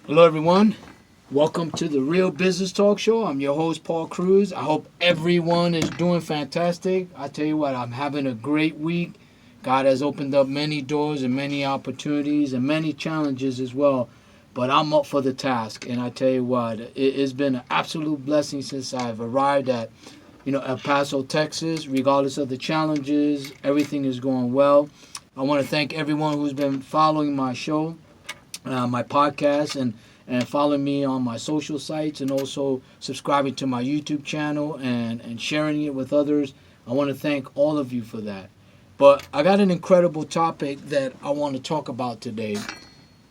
Hello, everyone. Welcome to the Real Business Talk Show. I'm your host, Paul Cruz. I hope everyone is doing fantastic. I tell you what, I'm having a great week. God has opened up many doors and many opportunities and many challenges as well. But I'm up for the task. And I tell you what, it's been an absolute blessing since I've arrived at, El Paso, Texas. Regardless of the challenges, everything is going well. I want to thank everyone who's been following my show, my podcast, and following me on my social sites, and also subscribing to my YouTube channel and sharing it with others. I want to thank all of you for that. But I got an incredible topic that I want to talk about today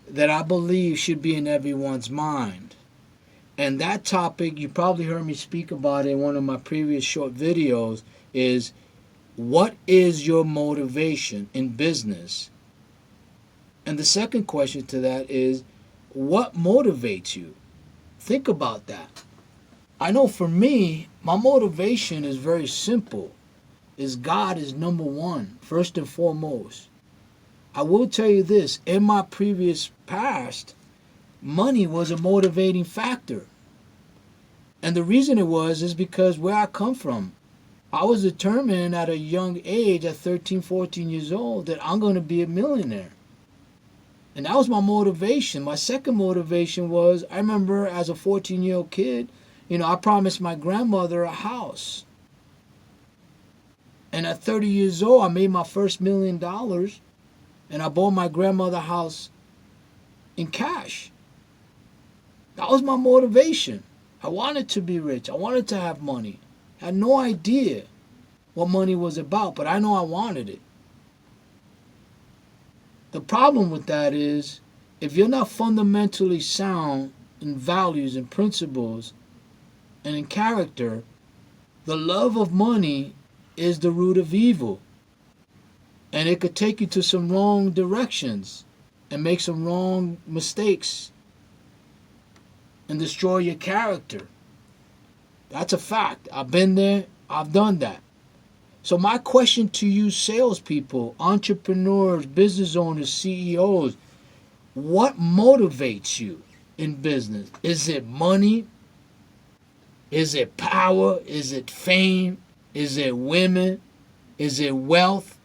that I believe should be in everyone's mind. And that topic, you probably heard me speak about it in one of my previous short videos, is what is your motivation in business? And the second question to that is, what motivates you? Think about that. I know for me, my motivation is very simple. Is God is number one, first and foremost. I will tell you this, in my previous past, money was a motivating factor. And the reason it was is because where I come from, I was determined at a young age, at 13, 14 years old, that I'm going to be a millionaire. And that was my motivation. My second motivation was, I remember as a 14-year-old kid, I promised my grandmother a house. And at 30 years old, I made my first $1 million, and I bought my grandmother a house in cash. That was my motivation. I wanted to be rich. I wanted to have money. I had no idea what money was about, but I know I wanted it. The problem with that is, if you're not fundamentally sound in values and principles and in character, the love of money is the root of evil. And it could take you to some wrong directions and make some wrong mistakes and destroy your character. That's a fact. I've been there. I've done that. So my question to you salespeople, entrepreneurs, business owners, CEOs, what motivates you in business? Is it money? Is it power? Is it fame? Is it women? Is it wealth?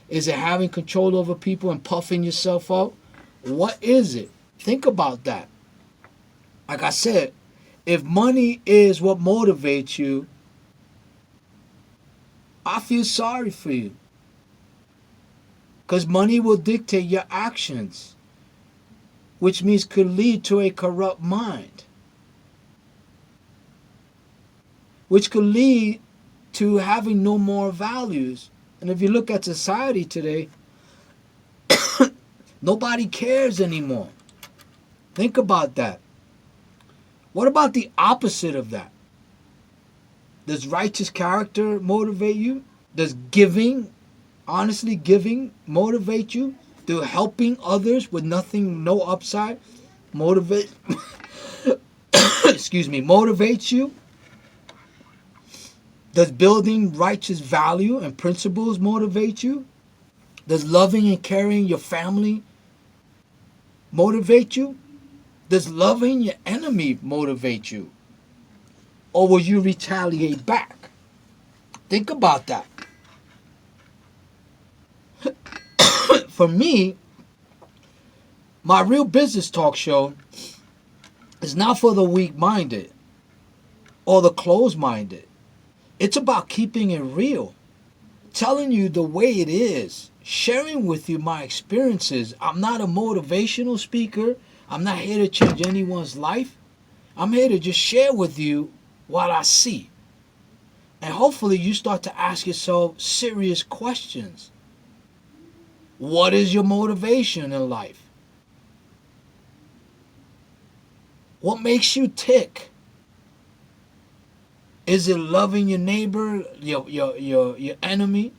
Is it having control over people and puffing yourself up? What is it? Think about that. Like I said, if money is what motivates you, I feel sorry for you. Because money will dictate your actions, which means could lead to a corrupt mind, which could lead to having no more values. And if you look at society today, nobody cares anymore. Think about that. What about the opposite of that? Does righteous character motivate you? Does giving, honestly giving, motivate you? Do helping others with nothing, no upside, motivate? Motivates you? Does building righteous value and principles motivate you? Does loving and caring your family motivate you? Does loving your enemy motivate you? Or will you retaliate back? Think about that. For me, my Real Business Talk Show is not for the weak-minded or the closed-minded. It's about keeping it real, telling you the way it is, sharing with you my experiences. I'm not a motivational speaker. I'm not here to change anyone's life. I'm here to just share with you what I see. And hopefully you start to ask yourself serious questions. What is your motivation in life? What makes you tick? Is it loving your neighbor, your enemy?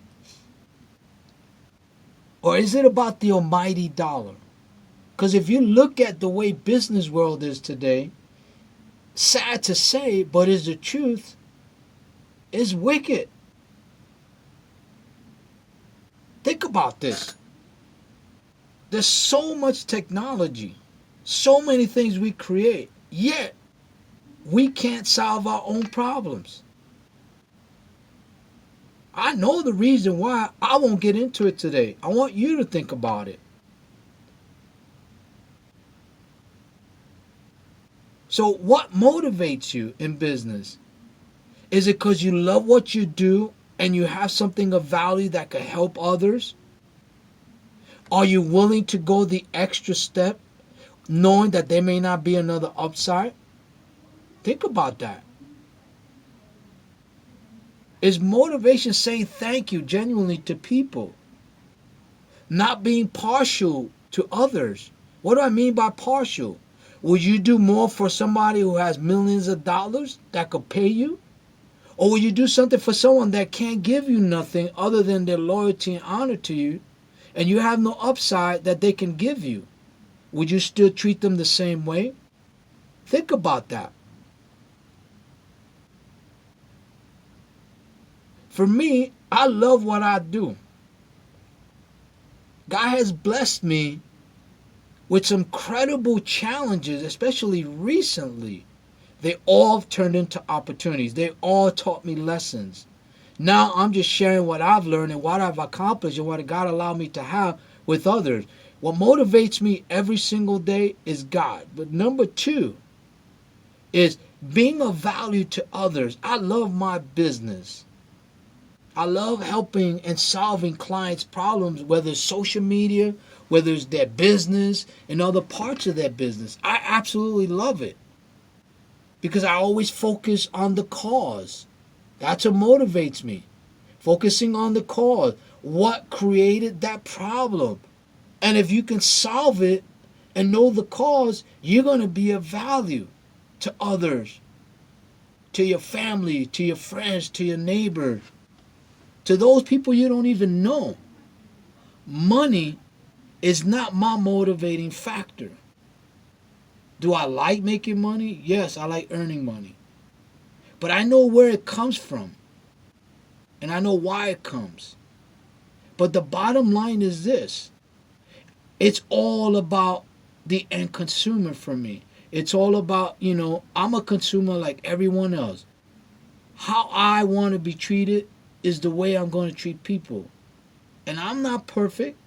Or is it about the almighty dollar? Because if you look at the way business world is today, sad to say, but is the truth, is wicked. Think about this. There's so much technology, So many things we create, yet we can't solve our own problems. I know the reason why. I won't get into it today. I want you to think about it. So, what motivates you in business? Is it because you love what you do and you have something of value that could help others? Are you willing to go the extra step knowing that there may not be another upside? Think about that. Is motivation saying thank you genuinely to people? Not being partial to others. What do I mean by partial? Would you do more for somebody who has millions of dollars that could pay you? Or will you do something for someone that can't give you nothing other than their loyalty and honor to you, and you have no upside that they can give you? Would you still treat them the same way? Think about that. For me, I love what I do. God has blessed me with some credible challenges, especially recently. They all turned into opportunities. They all taught me lessons. Now I'm just sharing what I've learned and what I've accomplished and what God allowed me to have with others. What motivates me every single day is God. But number two is being of value to others. I love my business. I love helping and solving clients' problems, whether it's social media, whether it's their business, and other parts of their business. I absolutely love it because I always focus on the cause. That's what motivates me. Focusing on the cause. What created that problem? And if you can solve it and know the cause, you're going to be of value to others, to your family, to your friends, to your neighbors, to those people you don't even know. Money is not my motivating factor. Do I like making money? Yes, I like earning money. But I know where it comes from. And I know why it comes. But the bottom line is this. It's all about the end consumer for me. It's all about, I'm a consumer like everyone else. How I want to be treated is the way I'm going to treat people. And I'm not perfect,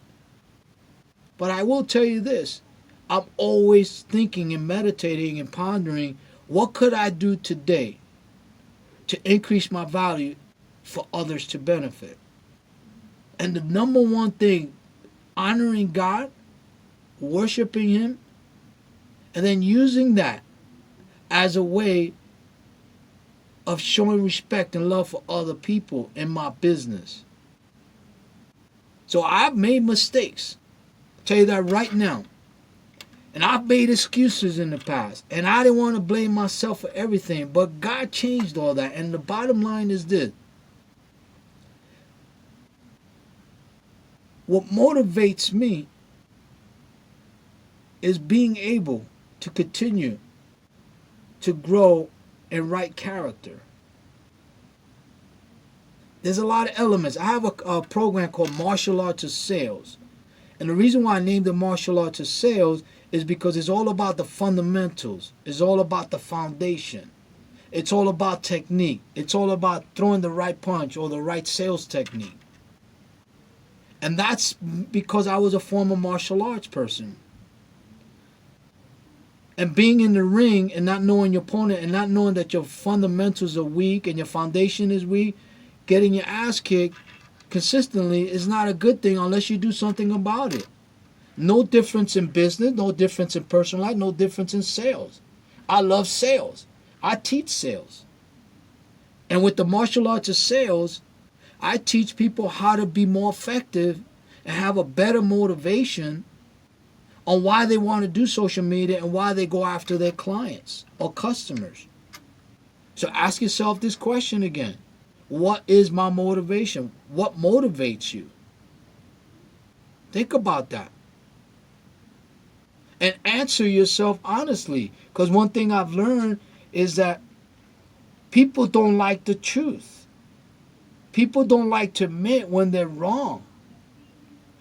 but I will tell you this. I'm always thinking and meditating and pondering, what could I do today to increase my value for others to benefit? And the number one thing, honoring God, worshiping Him, and then using that as a way of showing respect and love for other people in my business. So I've made mistakes. I'll tell you that right now. And I've made excuses in the past. And I didn't want to blame myself for everything. But God changed all that. And the bottom line is this. What motivates me is being able to continue to grow and write character. There's a lot of elements. I have a program called Martial Arts of Sales. And the reason why I named it Martial Arts of Sales is because it's all about the fundamentals. It's all about the foundation. It's all about technique. It's all about throwing the right punch or the right sales technique. And that's because I was a former martial arts person. And being in the ring and not knowing your opponent and not knowing that your fundamentals are weak and your foundation is weak, getting your ass kicked consistently is not a good thing unless you do something about it. No difference in business, no difference in personal life, no difference in sales. I love sales. I teach sales. And with the martial arts of sales, I teach people how to be more effective and have a better motivation on why they want to do social media and why they go after their clients or customers. So ask yourself this question again. What is my motivation? What motivates you? Think about that. And answer yourself honestly. Because one thing I've learned is that people don't like the truth. People don't like to admit when they're wrong.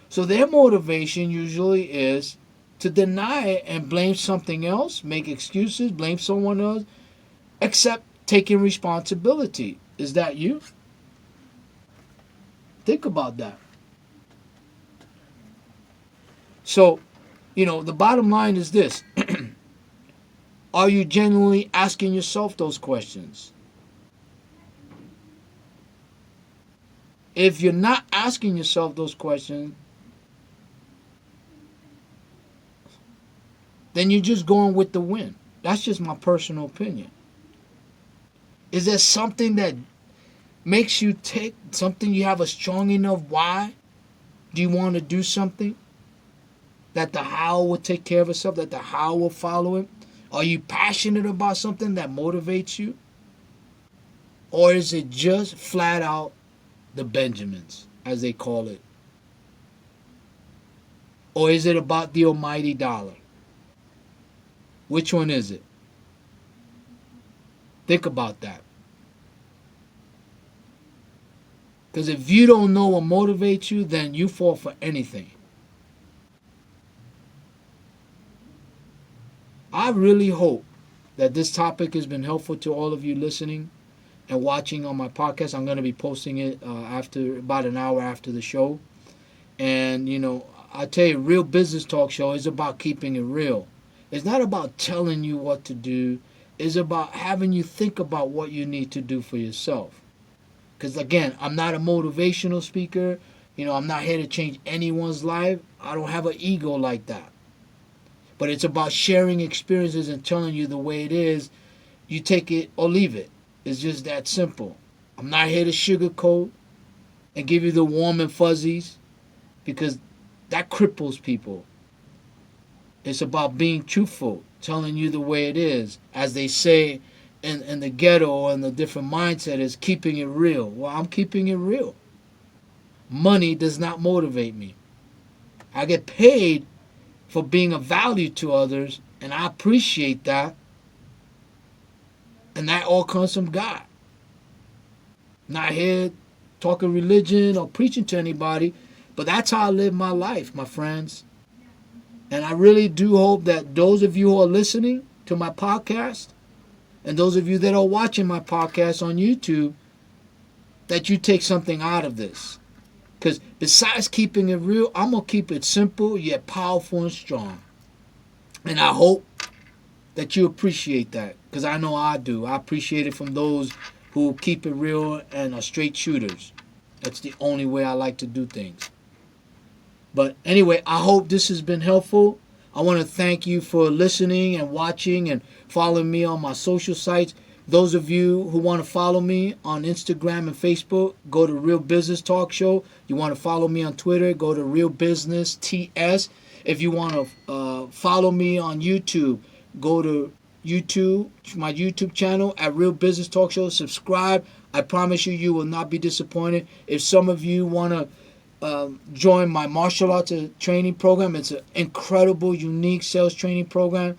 So their motivation usually is to deny it and blame something else, make excuses, blame someone else, except taking responsibility. Is that you? Think about that. So, the bottom line is this. Are you genuinely asking yourself those questions? If you're not asking yourself those questions, then you're just going with the wind. That's just my personal opinion. Is there something that makes you tick? Something you have a strong enough why? Do you want to do something? That the how will take care of itself, that the how will follow it? Are you passionate about something that motivates you? Or is it just flat out the Benjamins, as they call it? Or is it about the almighty dollar? Which one is it? Think about that. Because if you don't know what motivates you, then you fall for anything. I really hope that this topic has been helpful to all of you listening and watching on my podcast. I'm going to be posting it after about an hour after the show. And, I tell you, Real Business Talk Show is about keeping it real. It's not about telling you what to do. It's about having you think about what you need to do for yourself. Because, again, I'm not a motivational speaker. I'm not here to change anyone's life. I don't have an ego like that. But it's about sharing experiences and telling you the way it is. You take it or leave it. It's just that simple. I'm not here to sugarcoat and give you the warm and fuzzies, because that cripples people. It's about being truthful, telling you the way it is. As they say in the ghetto and the different mindset, is keeping it real. Well, I'm keeping it real. Money does not motivate me. I get paid for being of value to others, and I appreciate that. And that all comes from God. Not here talking religion or preaching to anybody, but that's how I live my life, my friends. And I really do hope that those of you who are listening to my podcast, and those of you that are watching my podcast on YouTube, that you take something out of this. Because besides keeping it real, I'm going to keep it simple yet powerful and strong. And I hope that you appreciate that, because I know I do. I appreciate it from those who keep it real and are straight shooters. That's the only way I like to do things. But anyway, I hope this has been helpful. I want to thank you for listening and watching and following me on my social sites. Those of you who want to follow me on Instagram and Facebook, go to Real Business Talk Show. You want to follow me on Twitter, go to Real Business TS. If you want to follow me on YouTube, go to YouTube, my YouTube channel at Real Business Talk Show. Subscribe. I promise you, you will not be disappointed. If some of you want to join my martial arts training program, it's an incredible, unique sales training program.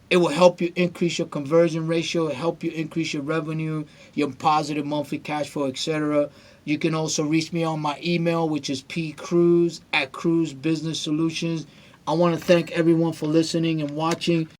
It will help you increase your conversion ratio, help you increase your revenue, your positive monthly cash flow, etc. You can also reach me on my email, which is pcruz@cruzbusinesssolutions. I want to thank everyone for listening and watching.